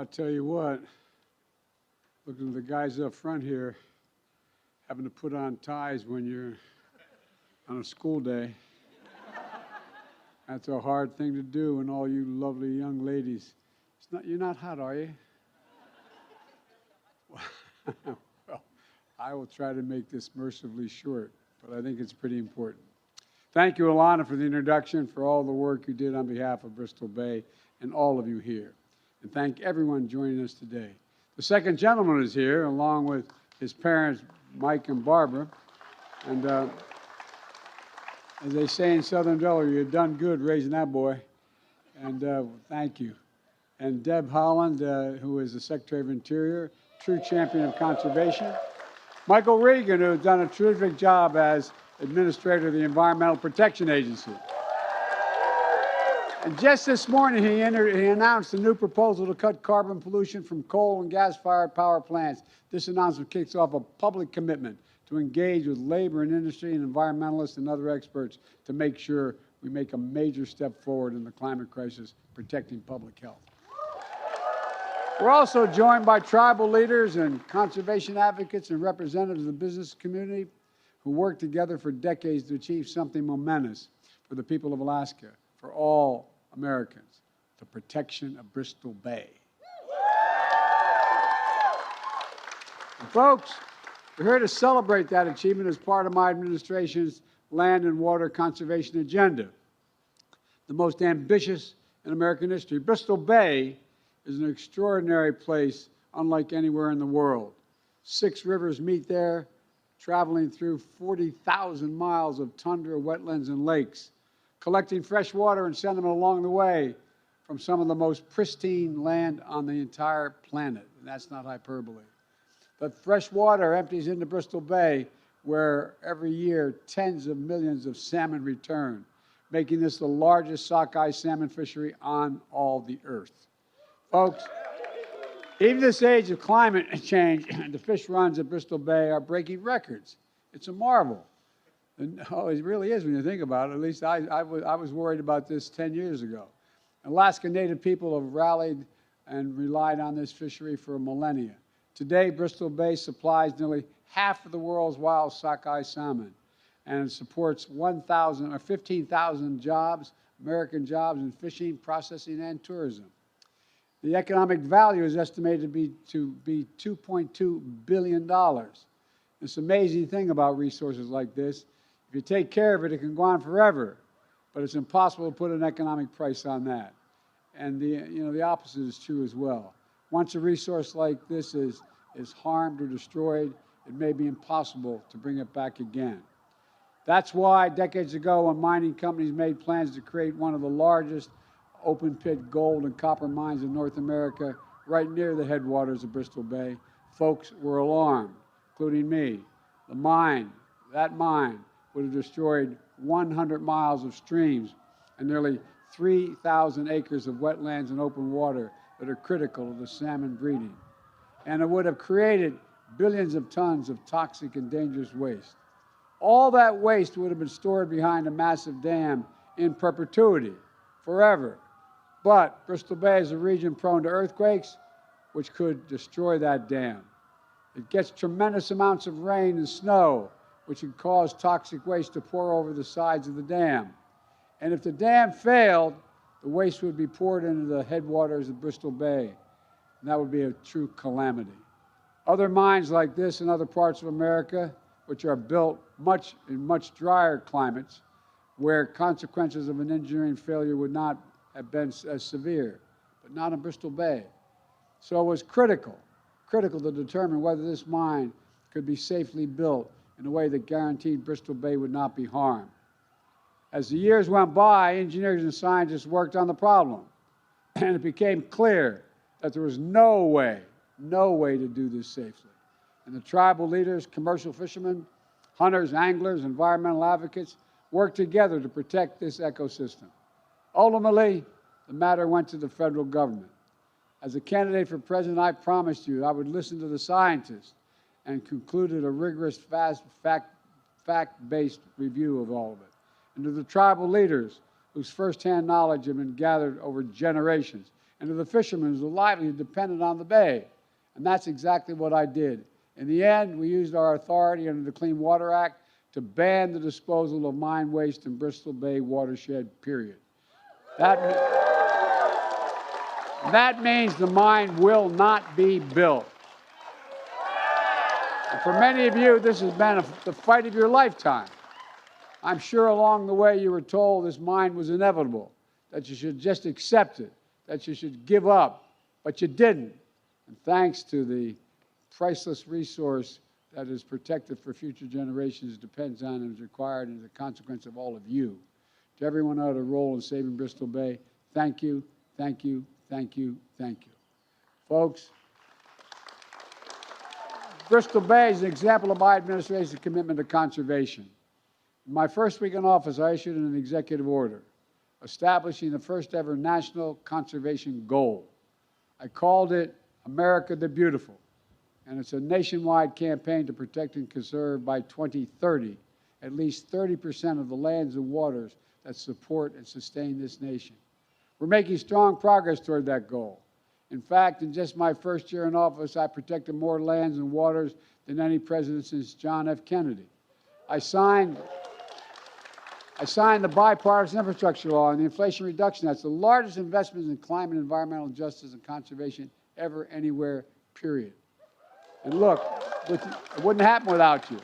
I tell you what, looking at the guys up front here, having to put on ties when you're on a school day, that's a hard thing to do, and all you lovely young ladies. You're not hot, are you? Well, I will try to make this mercifully short, but I think it's pretty important. Thank you, Alana, for the introduction, for all the work you did on behalf of Bristol Bay and all of you here. And thank everyone joining us today. The second gentleman is here, along with his parents, Mike and Barbara. And as they say in Southern Delaware, you've done good raising that boy. And thank you. And Deb Holland, who is the Secretary of Interior, true champion of conservation. Michael Regan, who has done a terrific job as Administrator of the Environmental Protection Agency. And just this morning, he announced a new proposal to cut carbon pollution from coal and gas-fired power plants. This announcement kicks off a public commitment to engage with labor and industry and environmentalists and other experts to make sure we make a major step forward in the climate crisis, protecting public health. We're also joined by tribal leaders and conservation advocates and representatives of the business community who worked together for decades to achieve something momentous for the people of Alaska, for all Americans, the protection of Bristol Bay. And folks, we're here to celebrate that achievement as part of my administration's land and water conservation agenda, the most ambitious in American history. Bristol Bay is an extraordinary place unlike anywhere in the world. 6 rivers meet there, traveling through 40,000 miles of tundra, wetlands, and lakes, collecting fresh water and sediment along the way from some of the most pristine land on the entire planet. And that's not hyperbole. But fresh water empties into Bristol Bay, where every year tens of millions of salmon return, making this the largest sockeye salmon fishery on all the earth. Folks, even this age of climate change, the fish runs at Bristol Bay are breaking records. It's a marvel. And, oh, it really is when you think about it. At least I was worried about this 10 years ago. Alaska Native people have rallied and relied on this fishery for millennia. Today, Bristol Bay supplies nearly half of the world's wild sockeye salmon, and it supports 15,000 jobs, American jobs in fishing, processing, and tourism. The economic value is estimated to be $2.2 billion. This amazing thing about resources like this, if you take care of it, it can go on forever, but it's impossible to put an economic price on that. And the opposite is true as well. Once a resource like this is harmed or destroyed, it may be impossible to bring it back again. That's why decades ago, when mining companies made plans to create one of the largest open-pit gold and copper mines in North America, right near the headwaters of Bristol Bay, folks were alarmed, including me. That mine, would have destroyed 100 miles of streams and nearly 3,000 acres of wetlands and open water that are critical to the salmon breeding. And it would have created billions of tons of toxic and dangerous waste. All that waste would have been stored behind a massive dam in perpetuity, forever. But Bristol Bay is a region prone to earthquakes, which could destroy that dam. It gets tremendous amounts of rain and snow, which would cause toxic waste to pour over the sides of the dam. And if the dam failed, the waste would be poured into the headwaters of Bristol Bay, and that would be a true calamity. Other mines like this in other parts of America, which are built in much drier climates, where consequences of an engineering failure would not have been as severe, but not in Bristol Bay. So it was critical to determine whether this mine could be safely built in a way that guaranteed Bristol Bay would not be harmed. As the years went by, engineers and scientists worked on the problem, and it became clear that there was no way to do this safely. And the tribal leaders, commercial fishermen, hunters, anglers, environmental advocates worked together to protect this ecosystem. Ultimately, the matter went to the federal government. As a candidate for president, I promised you I would listen to the scientists and concluded a rigorous, fact-based review of all of it. And to the tribal leaders whose firsthand knowledge had been gathered over generations and to the fishermen whose livelihood depended on the bay. And that's exactly what I did. In the end, we used our authority under the Clean Water Act to ban the disposal of mine waste in Bristol Bay watershed, period. That means the mine will not be built. And for many of you, this has been the fight of your lifetime. I'm sure along the way you were told this mine was inevitable, that you should just accept it, that you should give up, but you didn't. And thanks to the priceless resource that is protected for future generations, depends on and is required and is a consequence of all of you. To everyone who had a role in saving Bristol Bay, thank you, thank you, thank you, thank you. Folks, Bristol Bay is an example of my administration's commitment to conservation. In my first week in office, I issued an executive order establishing the first ever national conservation goal. I called it America the Beautiful, and it's a nationwide campaign to protect and conserve by 2030 at least 30% of the lands and waters that support and sustain this nation. We're making strong progress toward that goal. In fact, in just my first year in office, I protected more lands and waters than any president since John F. Kennedy. I signed the bipartisan infrastructure law and the Inflation Reduction Act. It's the largest investments in climate and environmental justice and conservation ever, anywhere, period. And look, it wouldn't happen without you.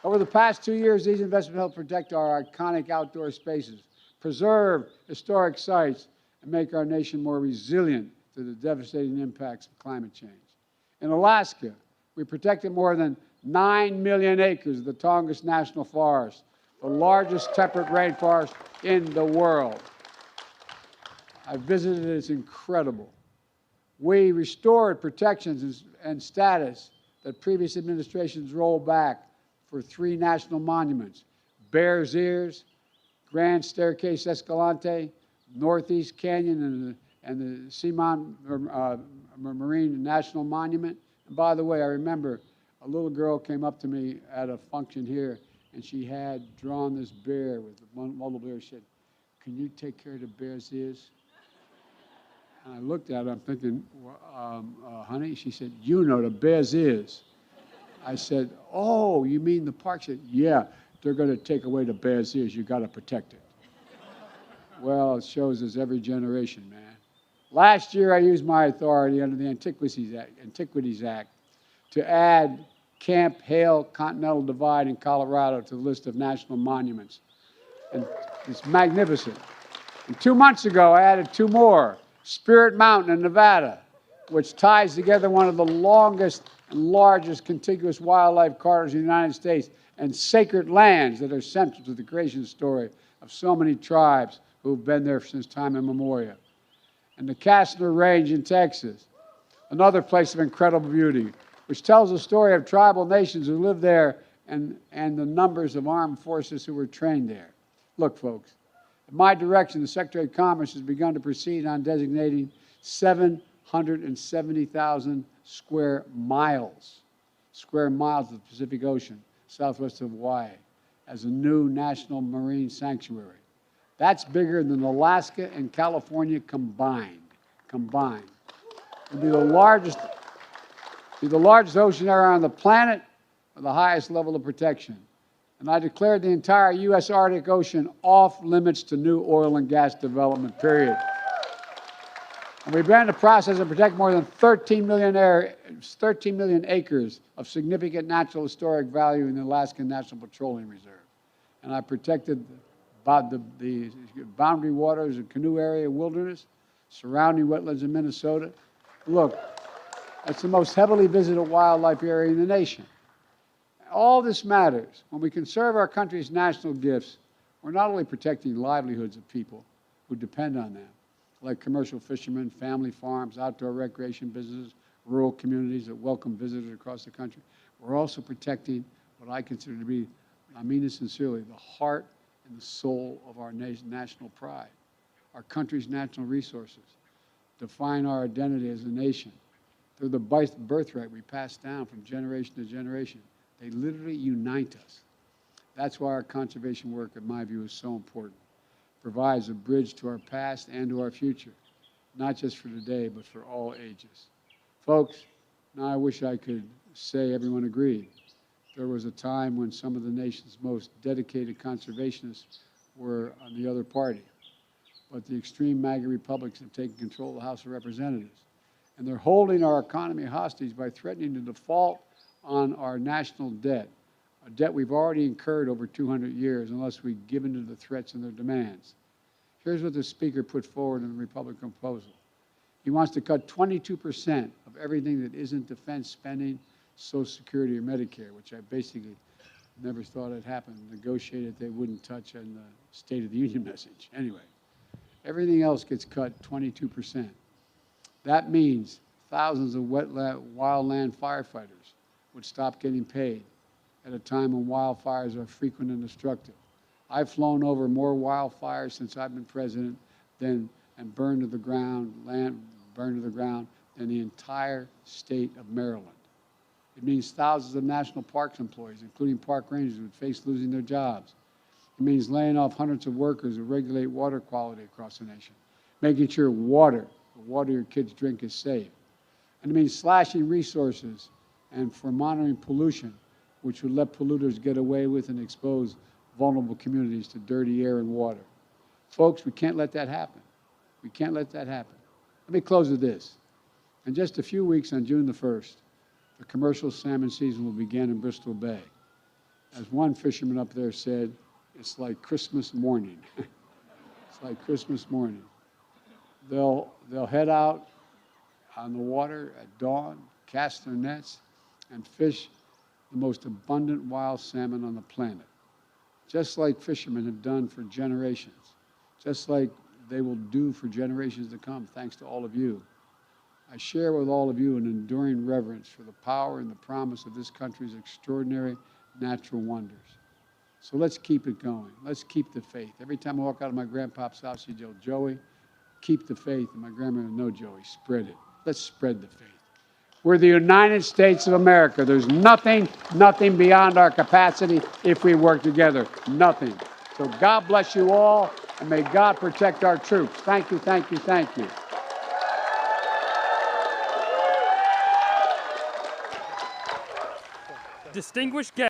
Over the past 2 years, these investments help protect our iconic outdoor spaces, preserve historic sites, and make our nation more resilient to the devastating impacts of climate change. In Alaska, we protected more than 9 million acres of the Tongass National Forest, the largest temperate rainforest in the world. I visited it. It's incredible. We restored protections and status that previous administrations rolled back for 3 national monuments: Bears Ears, Grand Staircase Escalante, Northeast Canyon, and the Seamount Marine National Monument. And by the way, I remember a little girl came up to me at a function here, and she had drawn this bear with multiple bears. She said, "Can you take care of the Bears Ears?" And I looked at her, I'm thinking, honey, she said, "You know the Bears Ears." I said, "Oh, you mean the park?" She said, "Yeah, they're going to take away the Bears Ears. You got to protect it." Well, it shows us every generation, man. Last year, I used my authority under the Antiquities Act to add Camp Hale Continental Divide in Colorado to the list of national monuments. And it's magnificent. And 2 months ago, I added 2 more. Spirit Mountain in Nevada, which ties together one of the longest and largest contiguous wildlife corridors in the United States, and sacred lands that are central to the creation story of so many tribes who've been there since time immemorial. And the Castner Range in Texas, another place of incredible beauty, which tells the story of tribal nations who lived there and the numbers of armed forces who were trained there. Look, folks, in my direction, the Secretary of Commerce has begun to proceed on designating 770,000 square miles of the Pacific Ocean, southwest of Hawaii, as a new national marine sanctuary. That's bigger than Alaska and California combined. It'll be the largest ocean area on the planet with the highest level of protection. And I declared the entire U.S. Arctic Ocean off limits to new oil and gas development, period. And we began the process of protecting more than 13 million acres of significant natural historic value in the Alaskan National Petroleum Reserve. And I protected the boundary waters and canoe area wilderness, surrounding wetlands in Minnesota. Look, it's the most heavily visited wildlife area in the nation. All this matters. When we conserve our country's national gifts, we're not only protecting livelihoods of people who depend on them, like commercial fishermen, family farms, outdoor recreation businesses, rural communities that welcome visitors across the country. We're also protecting what I consider to be, I mean this sincerely, the heart and the soul of our national pride, our country's natural resources, define our identity as a nation. They're the birthright we pass down from generation to generation. They literally unite us. That's why our conservation work, in my view, is so important. It provides a bridge to our past and to our future. not just for today, but for all ages. Folks, now I wish I could say everyone agreed. There was a time when some of the nation's most dedicated conservationists were on the other party. But the extreme MAGA Republicans have taken control of the House of Representatives. And they're holding our economy hostage by threatening to default on our national debt, a debt we've already incurred over 200 years unless we give in to the threats and their demands. Here's what the Speaker put forward in the Republican proposal. He wants to cut 22% of everything that isn't defense spending, Social Security, or Medicare, which I basically never thought had happened. Negotiated they wouldn't touch on the State of the Union message. Anyway, everything else gets cut 22%. That means thousands of wildland firefighters would stop getting paid at a time when wildfires are frequent and destructive. I've flown over more wildfires since I've been president and burned to the ground, land burned to the ground, than the entire state of Maryland. It means thousands of national parks employees, including park rangers, would face losing their jobs. It means laying off hundreds of workers who regulate water quality across the nation, making sure the water your kids drink, is safe. And it means slashing resources and for monitoring pollution, which would let polluters get away with and expose vulnerable communities to dirty air and water. Folks, we can't let that happen. We can't let that happen. Let me close with this. In just a few weeks, on June the 1st, the commercial salmon season will begin in Bristol Bay. As one fisherman up there said, it's like Christmas morning. It's like Christmas morning. They'll head out on the water at dawn, cast their nets, and fish the most abundant wild salmon on the planet, just like fishermen have done for generations, just like they will do for generations to come, thanks to all of you. I share with all of you an enduring reverence for the power and the promise of this country's extraordinary natural wonders. So let's keep it going. Let's keep the faith. Every time I walk out of my grandpa's house, he'd yell, Joey, keep the faith. And my grandmother, no, Joey, spread it. Let's spread the faith. We're the United States of America. There's nothing beyond our capacity if we work together. Nothing. So God bless you all, and may God protect our troops. Thank you, thank you, thank you. Distinguished guests.